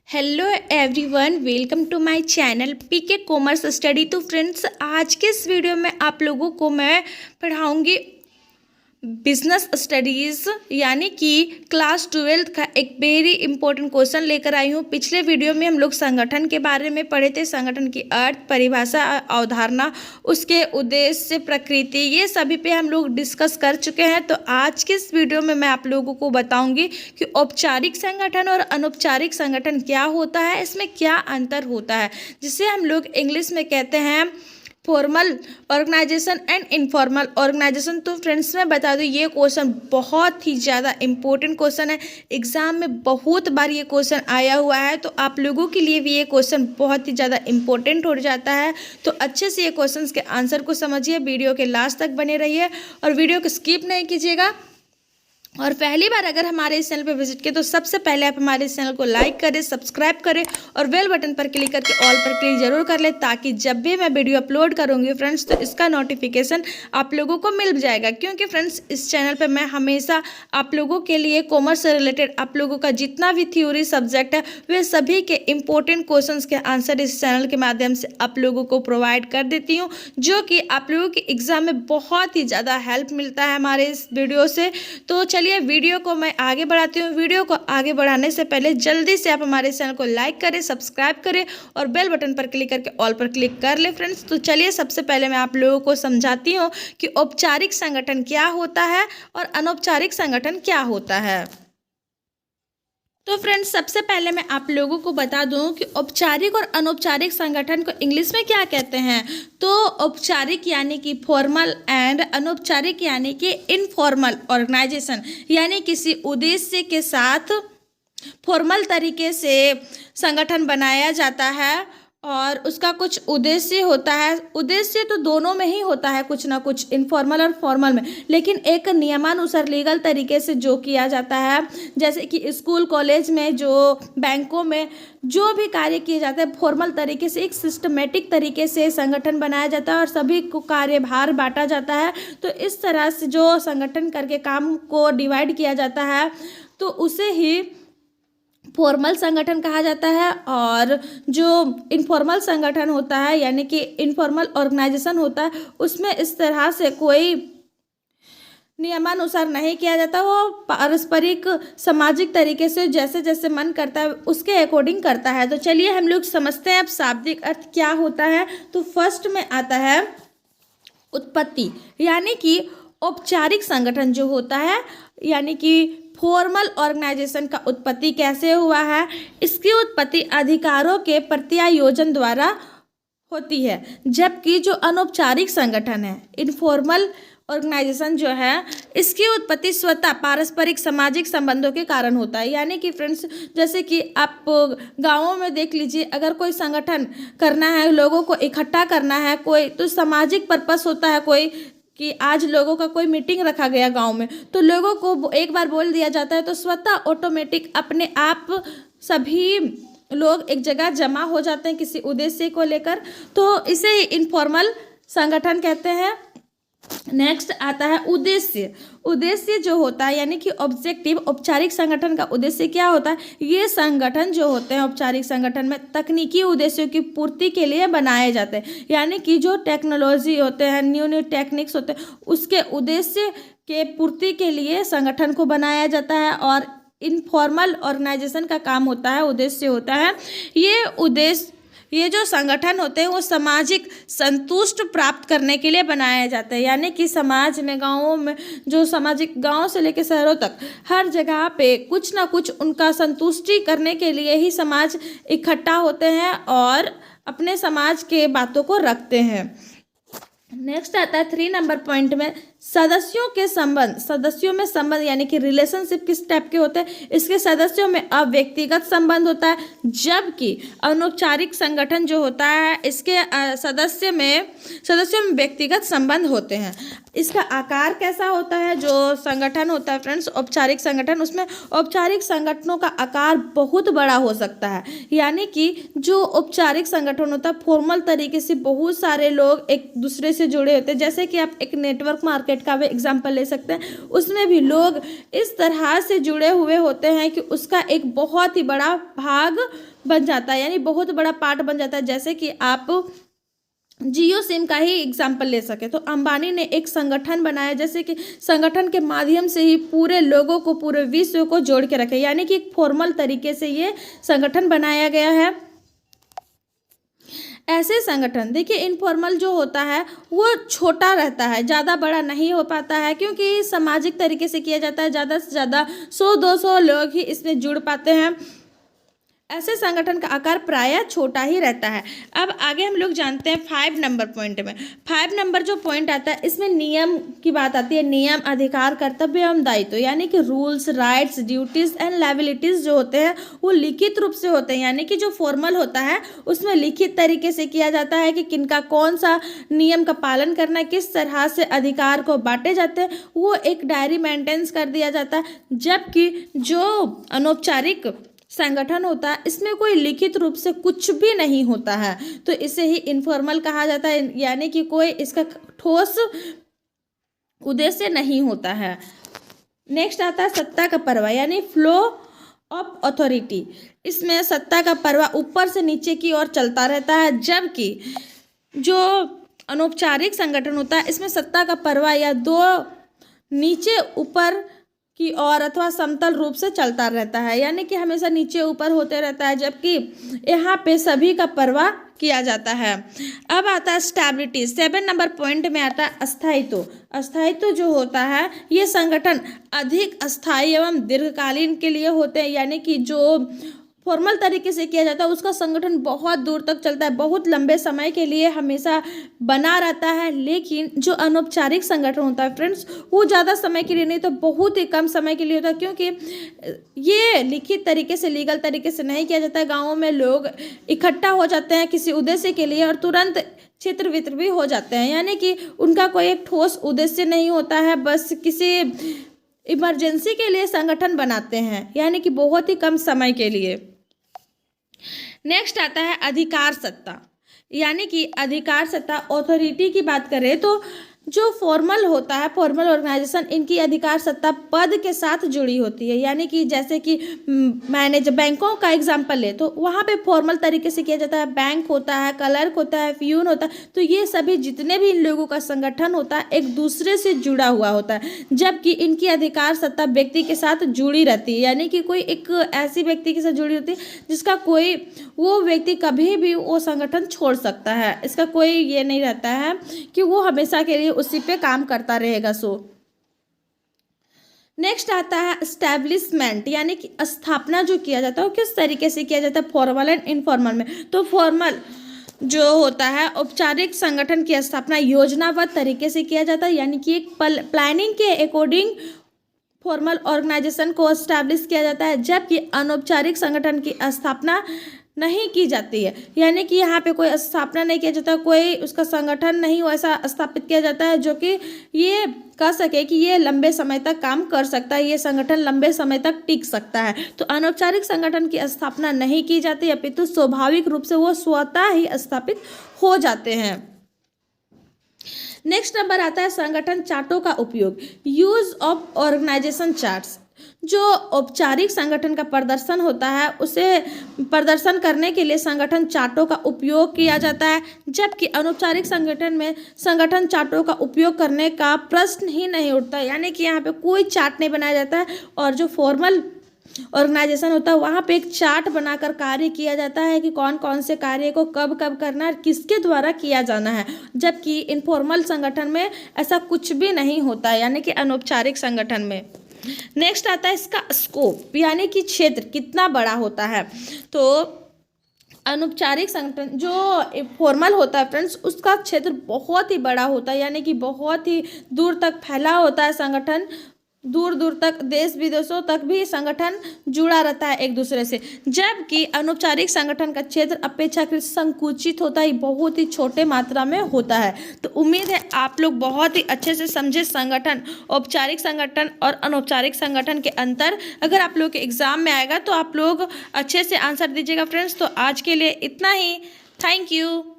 Hello everyone, welcome to my channel PK commerce study. तो friends, आज के इस वीडियो में आप लोगों को मैं पढ़ाऊंगी बिजनेस स्टडीज़ यानी कि क्लास 12th का एक वेरी इंपॉर्टेंट क्वेश्चन लेकर आई हूँ। पिछले वीडियो में हम लोग संगठन के बारे में पढ़े थे, संगठन की अर्थ, परिभाषा, अवधारणा, उसके उद्देश्य, प्रकृति, ये सभी पे हम लोग डिस्कस कर चुके हैं। तो आज के इस वीडियो में मैं आप लोगों को बताऊंगी कि औपचारिक संगठन और अनौपचारिक संगठन क्या होता है, इसमें क्या अंतर होता है, जिसे हम लोग इंग्लिश में कहते हैं formal organisation and informal organisation. तो फ्रेंड्स, मैं बता दूं, ये क्वेश्चन बहुत ही ज़्यादा इम्पोर्टेंट क्वेश्चन है। एग्जाम में बहुत बार ये क्वेश्चन आया हुआ है, तो आप लोगों के लिए भी ये क्वेश्चन बहुत ही ज़्यादा इम्पोर्टेंट हो जाता है। तो अच्छे से ये क्वेश्चन के आंसर को समझिए, वीडियो के लास्ट तक बने रहिए और वीडियो को स्किप नहीं कीजिएगा। और पहली बार अगर हमारे इस चैनल पर विजिट किए तो सबसे पहले आप हमारे इस चैनल को लाइक करें, सब्सक्राइब करें और बेल बटन पर क्लिक करके ऑल पर क्लिक जरूर कर लें, ताकि जब भी मैं वीडियो अपलोड करूंगी फ्रेंड्स, तो इसका नोटिफिकेशन आप लोगों को मिल जाएगा। क्योंकि फ्रेंड्स, इस चैनल पर मैं हमेशा आप लोगों के लिए कॉमर्स से रिलेटेड आप लोगों का जितना भी थ्योरी सब्जेक्ट है, वे सभी के इंपॉर्टेंट क्वेश्चन के आंसर इस चैनल के माध्यम से आप लोगों को प्रोवाइड कर देती हूँ, जो कि आप लोगों के एग्जाम में बहुत ही ज़्यादा हेल्प मिलता है हमारे इस वीडियो से। तो चलिए वीडियो को मैं आगे बढ़ाती हूँ। वीडियो को आगे बढ़ाने से पहले जल्दी से आप हमारे चैनल को लाइक करें, सब्सक्राइब करें और बेल बटन पर क्लिक करके ऑल पर क्लिक कर ले फ्रेंड्स। तो चलिए सबसे पहले मैं आप लोगों को समझाती हूँ कि औपचारिक संगठन क्या होता है और अनौपचारिक संगठन क्या होता है। तो फ्रेंड्स, सबसे पहले मैं आप लोगों को बता दूं कि औपचारिक और अनौपचारिक संगठन को इंग्लिश में क्या कहते हैं। तो औपचारिक यानी कि फॉर्मल एंड अनौपचारिक यानी कि इनफॉर्मल ऑर्गेनाइजेशन, यानी किसी उद्देश्य के साथ फॉर्मल तरीके से संगठन बनाया जाता है और उसका कुछ उद्देश्य होता है। उद्देश्य तो दोनों में ही होता है, कुछ ना कुछ, इनफॉर्मल और फॉर्मल में, लेकिन एक नियमानुसार लीगल तरीके से जो किया जाता है, जैसे कि स्कूल कॉलेज में, जो बैंकों में जो भी कार्य किए जाते हैं, फॉर्मल तरीके से एक सिस्टमेटिक तरीके से संगठन बनाया जाता है और सभी को कार्यभार बांटा जाता है। तो इस तरह से जो संगठन करके काम को डिवाइड किया जाता है, तो उसे ही फॉर्मल संगठन कहा जाता है। और जो इनफॉर्मल संगठन होता है यानी कि इनफॉर्मल ऑर्गेनाइजेशन होता है, उसमें इस तरह से कोई नियमानुसार नहीं किया जाता, वो पारस्परिक सामाजिक तरीके से जैसे जैसे मन करता है उसके अकॉर्डिंग करता है। तो चलिए हम लोग समझते हैं अब शाब्दिक अर्थ क्या होता है। तो फर्स्ट में आता है उत्पत्ति, यानी कि औपचारिक संगठन जो होता है, यानी कि फॉर्मल ऑर्गेनाइजेशन का उत्पत्ति कैसे हुआ है। इसकी उत्पत्ति अधिकारों के प्रत्यायोजन द्वारा होती है, जबकि जो अनौपचारिक संगठन है, इनफॉर्मल ऑर्गेनाइजेशन जो है, इसकी उत्पत्ति स्वतः पारस्परिक सामाजिक संबंधों के कारण होता है। यानी कि फ्रेंड्स, जैसे कि आप गाँवों में देख लीजिए, अगर कोई संगठन करना है, लोगों को इकट्ठा करना है कोई, तो सामाजिक पर्पस होता है कोई, कि आज लोगों का कोई मीटिंग रखा गया गांव में, तो लोगों को एक बार बोल दिया जाता है तो स्वतः ऑटोमेटिक अपने आप सभी लोग एक जगह जमा हो जाते हैं किसी उद्देश्य को लेकर। तो इसे इनफॉर्मल संगठन कहते हैं। नेक्स्ट आता है उद्देश्य। उद्देश्य जो होता है यानी कि ऑब्जेक्टिव। औपचारिक संगठन का उद्देश्य क्या होता है, ये संगठन जो होते हैं औपचारिक संगठन में तकनीकी उद्देश्यों की पूर्ति के लिए बनाए जाते हैं। यानी कि जो टेक्नोलॉजी होते हैं, न्यू न्यू टेक्निक्स होते हैं, उसके उद्देश्य के पूर्ति के लिए संगठन को बनाया जाता है। और इनफॉर्मल ऑर्गेनाइजेशन का काम होता है, उद्देश्य होता है, ये जो संगठन होते हैं वो सामाजिक संतुष्ट प्राप्त करने के लिए बनाए जाते हैं। यानी कि समाज में, गाँवों में, जो सामाजिक, गांव से लेकर शहरों तक हर जगह पे कुछ ना कुछ उनका संतुष्टि करने के लिए ही समाज इकट्ठा होते हैं और अपने समाज के बातों को रखते हैं। नेक्स्ट आता है 3 नंबर पॉइंट में सदस्यों के संबंध। सदस्यों में संबंध यानी कि रिलेशनशिप किस टाइप के होते हैं। इसके सदस्यों में अव्यक्तिगत संबंध होता है, जबकि अनौपचारिक संगठन जो होता है, इसके सदस्यों में व्यक्तिगत संबंध होते हैं। इसका आकार कैसा होता है, जो संगठन होता है फ्रेंड्स औपचारिक संगठन, उसमें औपचारिक संगठनों का आकार बहुत बड़ा हो सकता है। यानी कि जो औपचारिक संगठन होता है, फॉर्मल तरीके से बहुत सारे लोग एक दूसरे से जुड़े होते हैं। जैसे कि आप एक नेटवर्क मार्केट मार्केट का भी एग्जाम्पल ले सकते हैं, उसमें भी लोग इस तरह से जुड़े हुए होते हैं कि उसका एक बहुत ही बड़ा भाग बन जाता है, यानी बहुत बड़ा पार्ट बन जाता है। जैसे कि आप जियो सिम का ही एग्जाम्पल ले सके तो अंबानी ने एक संगठन बनाया, जैसे कि संगठन के माध्यम से ही पूरे लोगों को, पूरे विश्व को जोड़ के रखे, यानी कि एक फॉर्मल तरीके से ये संगठन बनाया गया है। ऐसे संगठन देखिए, इनफॉर्मल जो होता है वो छोटा रहता है, ज़्यादा बड़ा नहीं हो पाता है, क्योंकि सामाजिक तरीके से किया जाता है। ज़्यादा से ज़्यादा 100-200 लोग ही इसमें जुड़ पाते हैं। ऐसे संगठन का आकार प्रायः छोटा ही रहता है। अब आगे हम लोग जानते हैं 5 नंबर पॉइंट में। 5 नंबर जो पॉइंट आता है इसमें नियम की बात आती है। नियम, अधिकार, कर्तव्य एवं दायित्व, यानी कि rules, rights, duties and liabilities जो होते हैं वो लिखित रूप से होते हैं, यानी कि जो फॉर्मल होता है उसमें लिखित तरीके से किया जाता है कि किनका कौन सा नियम का पालन करना है, किस तरह से अधिकार को बांटे जाते हैं, वो एक डायरी मेंटेन्स कर दिया जाता है। जबकि जो अनौपचारिक संगठन होता है इसमें कोई लिखित रूप से कुछ भी नहीं होता है, तो इसे ही इनफॉर्मल कहा जाता है, यानी कि कोई इसका ठोस उद्देश्य नहीं होता है। नेक्स्ट आता है सत्ता का प्रवाह, यानी फ्लो ऑफ अथॉरिटी। इसमें सत्ता का प्रवाह ऊपर से नीचे की ओर चलता रहता है, जबकि जो अनौपचारिक संगठन होता है इसमें सत्ता का प्रवाह या दो नीचे ऊपर की ओर अथवा समतल रूप से चलता रहता है, यानी कि हमेशा नीचे ऊपर होते रहता है, जबकि यहाँ पे सभी का प्रवाह किया जाता है। अब आता है स्टेबिलिटी। 7 नंबर पॉइंट में आता है अस्थायित्व। अस्थायित्व जो होता है ये संगठन अधिक अस्थायी एवं दीर्घकालीन के लिए होते हैं, यानी कि जो फॉर्मल तरीके से किया जाता है उसका संगठन बहुत दूर तक चलता है, बहुत लंबे समय के लिए हमेशा बना रहता है। लेकिन जो अनौपचारिक संगठन होता है फ्रेंड्स वो ज़्यादा समय के लिए नहीं तो बहुत ही कम समय के लिए होता है, क्योंकि ये लिखित तरीके से, लीगल तरीके से नहीं किया जाता है। गाँवों में लोग इकट्ठा हो जाते हैं किसी उद्देश्य के लिए और तुरंत क्षेत्र वित्र भी हो जाते हैं, यानी कि उनका कोई एक ठोस उद्देश्य नहीं होता है, बस किसी इमरजेंसी के लिए संगठन बनाते हैं, यानी कि बहुत ही कम समय के लिए। नेक्स्ट आता है अधिकार सत्ता, यानी कि अधिकार सत्ता ऑथोरिटी की बात करें तो जो फॉर्मल होता है, फॉर्मल ऑर्गेनाइजेशन, इनकी अधिकार सत्ता पद के साथ जुड़ी होती है, यानी कि जैसे कि मैनेजर, बैंकों का एग्जांपल ले तो वहाँ पे फॉर्मल तरीके से किया जाता है। बैंक होता है, क्लर्क होता है, फ्यून होता है, तो ये सभी जितने भी इन लोगों का संगठन होता है एक दूसरे से जुड़ा हुआ होता है, जबकि इनकी अधिकार सत्ता व्यक्ति के साथ जुड़ी रहती है, यानी कि कोई एक ऐसी व्यक्ति के साथ जुड़ी होती है जिसका कोई, वो व्यक्ति कभी भी वो संगठन छोड़ सकता है, इसका कोई ये नहीं रहता है कि वो हमेशा के लिए उसी पे काम करता रहेगा। सो नेक्स्ट आता है एस्टैब्लिशमेंट, यानी कि स्थापना जो किया जाता है वो किस तरीके से किया जाता है फॉर्मल एंड इनफॉर्मल में। तो फॉर्मल जो होता है औपचारिक संगठन की स्थापना योजनाबद्ध तरीके से किया जाता है, यानी कि एक प्लानिंग के अकॉर्डिंग फॉर्मल ऑर्गेनाइजेशन को एस्टैब्लिश किया जाता है, जबकि अनौपचारिक संगठन की स्थापना नहीं की जाती है, यानी कि यहाँ पे कोई स्थापना नहीं किया जाता, कोई उसका संगठन नहीं वैसा स्थापित किया जाता है जो कि ये कह सके कि ये लंबे समय तक काम कर सकता है, ये संगठन लंबे समय तक टिक सकता है। तो अनौपचारिक संगठन की स्थापना नहीं की जाती, अपितु स्वाभाविक रूप से वो स्वतः ही स्थापित हो जाते हैं। नेक्स्ट नंबर आता है संगठन चार्टों का उपयोग, यूज ऑफ ऑर्गेनाइजेशन चार्ट्स। जो औपचारिक संगठन का प्रदर्शन होता है उसे प्रदर्शन करने के लिए संगठन चार्टों का उपयोग किया जाता है, जबकि अनौपचारिक संगठन में संगठन चार्टों का उपयोग करने का प्रश्न ही नहीं उठता, यानी कि यहाँ पे कोई चार्ट नहीं बनाया जाता है। और जो फॉर्मल ऑर्गेनाइजेशन होता है वहाँ पे एक चार्ट बनाकर कार्य किया जाता है कि कौन कौन से कार्य को कब कब करना है, किसके द्वारा किया जाना है, जबकि इनफॉर्मल संगठन में ऐसा कुछ भी नहीं होता है, यानी कि अनौपचारिक संगठन में। नेक्स्ट आता है इसका स्कोप, यानी कि क्षेत्र कितना बड़ा होता है। तो अनौपचारिक संगठन जो फॉर्मल होता है फ्रेंड्स उसका क्षेत्र बहुत ही बड़ा होता है, यानी कि बहुत ही दूर तक फैला होता है संगठन, दूर दूर तक, देश विदेशों तक भी संगठन जुड़ा रहता है एक दूसरे से, जबकि अनौपचारिक संगठन का क्षेत्र अपेक्षाकृत संकुचित होता है, बहुत ही छोटे मात्रा में होता है। तो उम्मीद है आप लोग बहुत ही अच्छे से समझे संगठन, औपचारिक संगठन और अनौपचारिक संगठन के अंतर। अगर आप लोग के एग्जाम में आएगा तो आप लोग अच्छे से आंसर दीजिएगा फ्रेंड्स। तो आज के लिए इतना ही, थैंक यू।